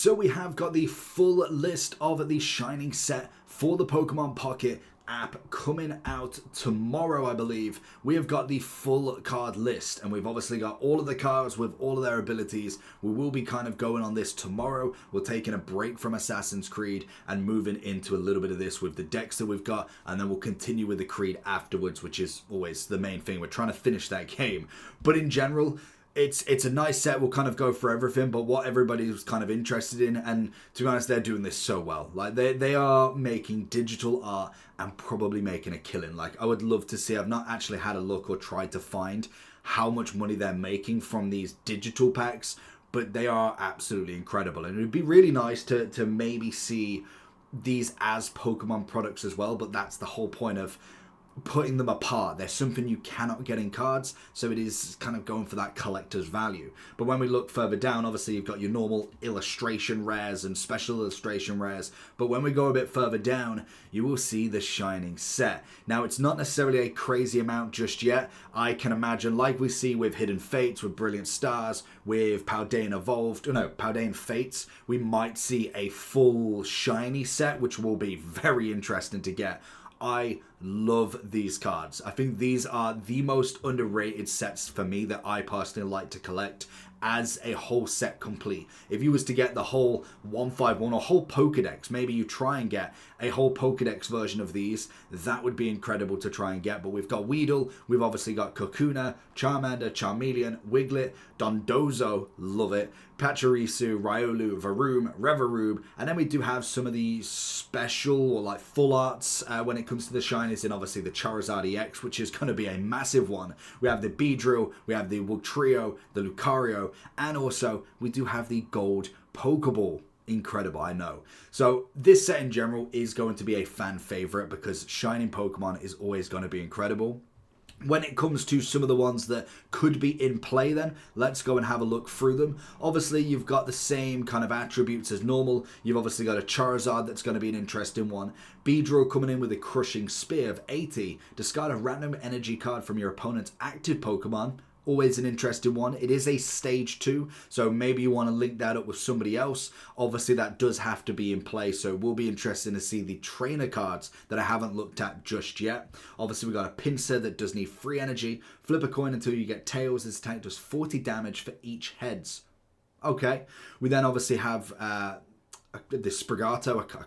So we have got the full list of the Shining set for the Pokemon Pocket app coming out tomorrow, I believe. We have got the full card list, and we've obviously got all of the cards with all of their abilities. We will be kind of going on this tomorrow. We're taking a break from Assassin's Creed and moving into a little bit of this with the decks that we've got, and then we'll continue with the Creed afterwards, which is always the main thing. We're trying to finish that game. But in general, it's a nice set. We'll kind of go for everything, but what everybody was kind of interested in, and to be honest, they're doing this so well. Like they are making digital art and probably making a killing. Like I would love to see. I've not actually had a look or tried to find how much money they're making from these digital packs, but they are absolutely incredible. And it would be really nice to maybe see these as Pokemon products as well. But that's the whole point of putting them apart. There's something you cannot get in cards, so it is kind of going for that collector's value. But when we look further down, obviously you've got your normal illustration rares and special illustration rares, but when we go a bit further down, you will see the Shining set. Now, it's not necessarily a crazy amount just yet. I can imagine, like we see with Hidden Fates, with Brilliant Stars, with Paldean Fates, we might see a full shiny set, which will be very interesting to get. I love these cards. I think these are the most underrated sets for me that I personally like to collect as a whole set complete. If you was to get the whole 151 or whole Pokedex, maybe you try and get a whole Pokedex version of these, that would be incredible to try and get. But we've got Weedle, we've obviously got Kakuna, Charmander, Charmeleon, Wiglet, Dondozo, love it, Pachirisu, Riolu, Varoom, Reveroob, and then we do have some of the special or like full arts when it comes to the shinies, and obviously the Charizard EX, which is going to be a massive one. We have the Beedrill, we have the Wugtrio, the Lucario, and also we do have the Gold Pokeball. Incredible, I know. So this set in general is going to be a fan favorite because Shining Pokemon is always going to be incredible. When it comes to some of the ones that could be in play then, let's go and have a look through them. Obviously, you've got the same kind of attributes as normal. You've obviously got a Charizard that's going to be an interesting one. Beedrill coming in with a Crushing Spear of 80. Discard a random energy card from your opponent's active Pokemon. Always an interesting one. It is a stage 2, so maybe you want to link that up with somebody else. Obviously, that does have to be in play, so it will be interesting to see the trainer cards that I haven't looked at just yet. Obviously, we got a Pinsir that does need free energy. Flip a coin until you get tails. This attack does 40 damage for each heads. Okay. We then obviously have this Sprigato, I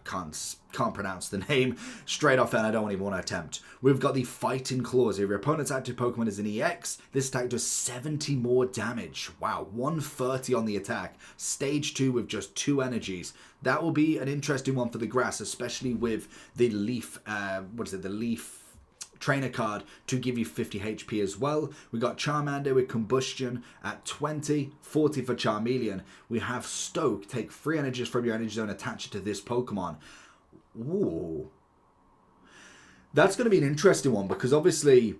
can't pronounce the name straight off, and I don't even want to attempt. We've got the Fighting Claws. If your opponent's active Pokemon is an EX, this attack does 70 more damage. Wow, 130 on the attack. Stage 2 with just 2 energies. That will be an interesting one for the grass, especially with the Leaf, the Leaf trainer card to give you 50 HP as well. We got Charmander with Combustion at 20, 40 for Charmeleon. We have Stoke, take 3 energies from your energy zone, attach it to this Pokemon. Ooh. That's going to be an interesting one because obviously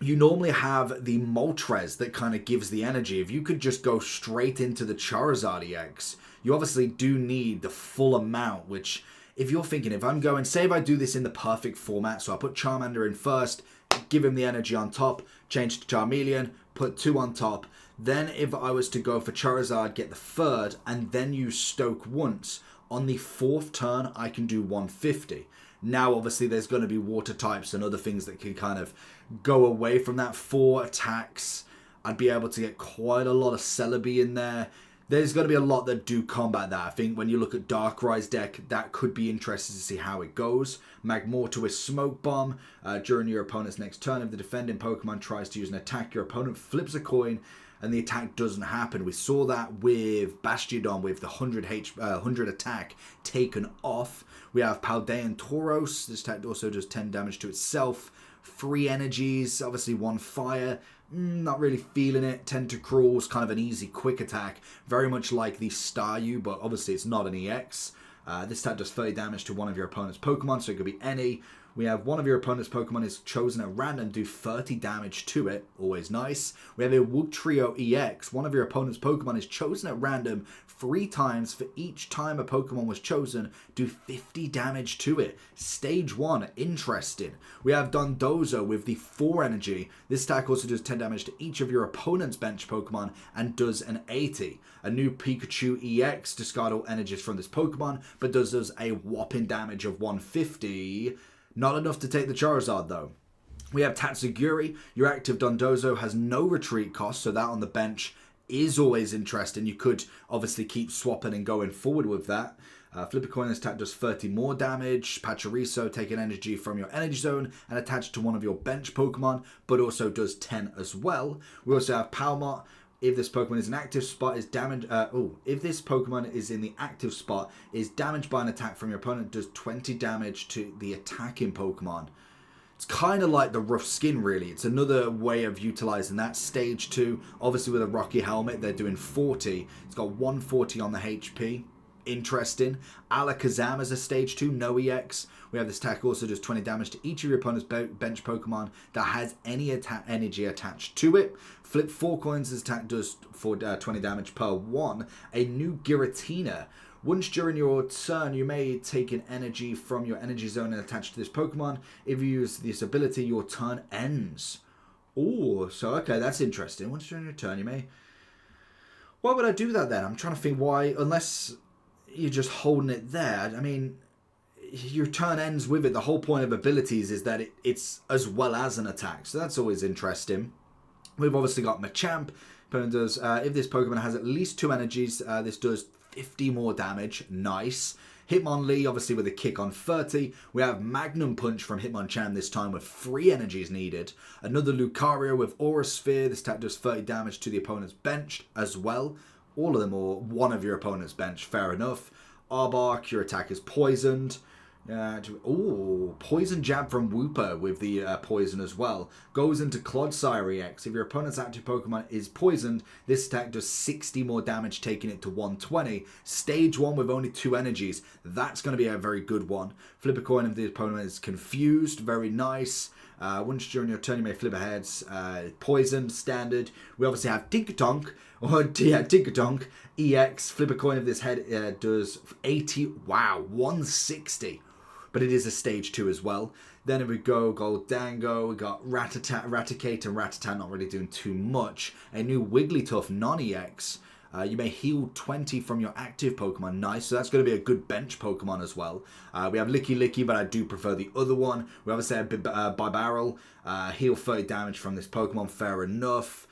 you normally have the Moltres that kind of gives the energy. If you could just go straight into the Charizard EX, you obviously do need the full amount, which if you're thinking, if I'm going, say if I do this in the perfect format, so I put Charmander in first, give him the energy on top, change to Charmeleon, put 2 on top, then if I was to go for Charizard, get the third, and then use Stoke once, on the 4th turn, I can do 150. Now, obviously, there's going to be water types and other things that can kind of go away from that. 4 attacks, I'd be able to get quite a lot of Celebi in there. There's going to be a lot that do combat that. I think when you look at Darkrai's deck, that could be interesting to see how it goes. Magmortar with Smoke Bomb. During your opponent's next turn, if the defending Pokemon tries to use an attack, your opponent flips a coin and the attack doesn't happen. We saw that with Bastiodon with the 100 attack taken off. We have Paldean Tauros. This attack also does 10 damage to itself. 3 energies, obviously 1 fire. Not really feeling it. Tentacruel's kind of an easy, quick attack. Very much like the Staryu, but obviously it's not an EX. This attack does 30 damage to one of your opponent's Pokemon, so it could be any. We have one of your opponent's Pokemon is chosen at random, do 30 damage to it. Always nice. We have a Wood Trio EX. One of your opponent's Pokemon is chosen at random 3 times. For each time a Pokemon was chosen, do 50 damage to it. Stage 1, interesting. We have Dondozo with the 4 energy. This attack also does 10 damage to each of your opponent's bench Pokemon and does an 80. A new Pikachu EX, discard all energies from this Pokemon, but does a whopping damage of 150. Not enough to take the Charizard though. We have Tatsugiri. Your active Dondozo has no retreat cost, so that on the bench is always interesting. You could obviously keep swapping and going forward with that. Flip a coin, this attack does 30 more damage. Pachirisu, take an energy from your energy zone and attach it to one of your bench Pokemon, but also does 10 as well. We also have Palmot. If this Pokemon is an active spot, is damaged. If this Pokemon is in the active spot, is damaged by an attack from your opponent, does 20 damage to the attacking Pokemon. It's kind of like the rough skin, really. It's another way of utilizing that. Stage 2, obviously with a Rocky Helmet, they're doing 40. It's got 140 on the HP. Interesting. Alakazam as a stage 2, no EX. We have this attack also does 20 damage to each of your opponent's bench Pokemon that has any energy attached to it. Flip 4 coins, this attack does 20 damage per 1. A new Giratina. Once during your turn, you may take an energy from your energy zone and attach to this Pokemon. If you use this ability, your turn ends. Oh, so okay, that's interesting. Once during your turn, you may... Why would I do that then? I'm trying to think why, unless you're just holding it there. I mean, your turn ends with it. The whole point of abilities is that it's as well as an attack. So that's always interesting. We've obviously got Machamp. Does, if this Pokemon has at least 2 energies, this does 50 more damage. Nice. Hitmonlee, obviously with a kick on 30. We have Magnum Punch from Hitmonchan this time with 3 energies needed. Another Lucario with Aura Sphere. This attack does 30 damage to the opponent's bench as well. All of them or one of your opponent's bench. Fair enough. Arbok, your attack is poisoned. Poison Jab from Wooper with the poison as well. Goes into Clodsire EX. If your opponent's active Pokemon is poisoned, this attack does 60 more damage, taking it to 120. Stage 1 with only 2 energies. That's going to be a very good one. Flip a coin if the opponent is confused. Very nice. Once during your turn, you may flip a heads. Poisoned, standard. We obviously have Tinkatonk. Tinkatonk EX. Flip a coin if this head does 80. Wow, 160. But it is a stage 2 as well. Then if we go Goldango, we got Raticate and Rattata not really doing too much. A new Wigglytuff non-EX. You may heal 20 from your active Pokemon. Nice. So that's going to be a good bench Pokemon as well. We have Licky Licky, but I do prefer the other one. We obviously have Bibarel. Heal 30 damage from this Pokemon. Fair enough.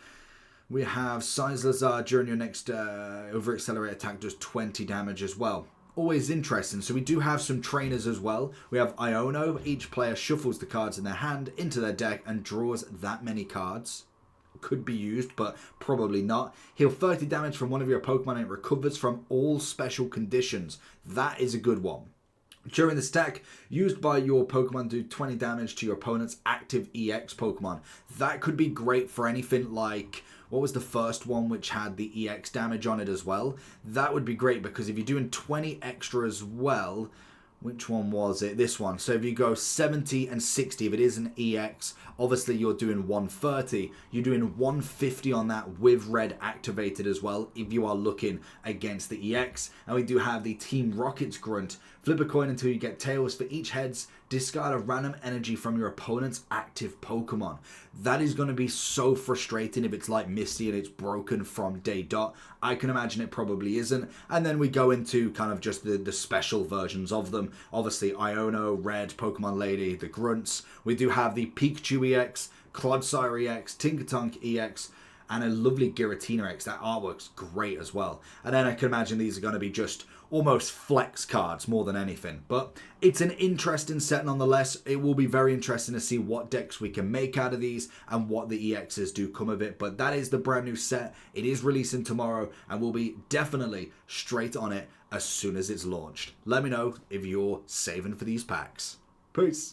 We have Sizlazar. During your next over accelerate attack does 20 damage as well. Always interesting. So we do have some trainers as well. We have Iono. Each player shuffles the cards in their hand into their deck and draws that many cards. Could be used, but probably not. Heal 30 damage from one of your Pokemon and it recovers from all special conditions. That is a good one. During this attack, used by your Pokemon, do 20 damage to your opponent's active EX Pokemon. That could be great for anything like... What was the first one which had the EX damage on it as well? That would be great because if you're doing 20 extra as well... Which one was it? This one. So if you go 70 and 60, if it is an EX, obviously you're doing 130. You're doing 150 on that with red activated as well if you are looking against the EX. And we do have the Team Rocket's Grunt. Flip a coin until you get tails. For each heads, discard a random energy from your opponent's active Pokemon. That is going to be so frustrating if it's like Misty and it's broken from day dot. I can imagine it probably isn't. And then we go into kind of just the special versions of them. Obviously, Iono, Red, Pokemon Lady, the Grunts. We do have the Pikachu EX, Clodsire EX, Tinkatonk EX, and a lovely Giratina EX. That artwork's great as well. And then I can imagine these are going to be just almost flex cards more than anything. But it's an interesting set nonetheless. It will be very interesting to see what decks we can make out of these and what the EXs do come of it. But that is the brand new set. It is releasing tomorrow and we'll be definitely straight on it as soon as it's launched. Let me know if you're saving for these packs. Peace.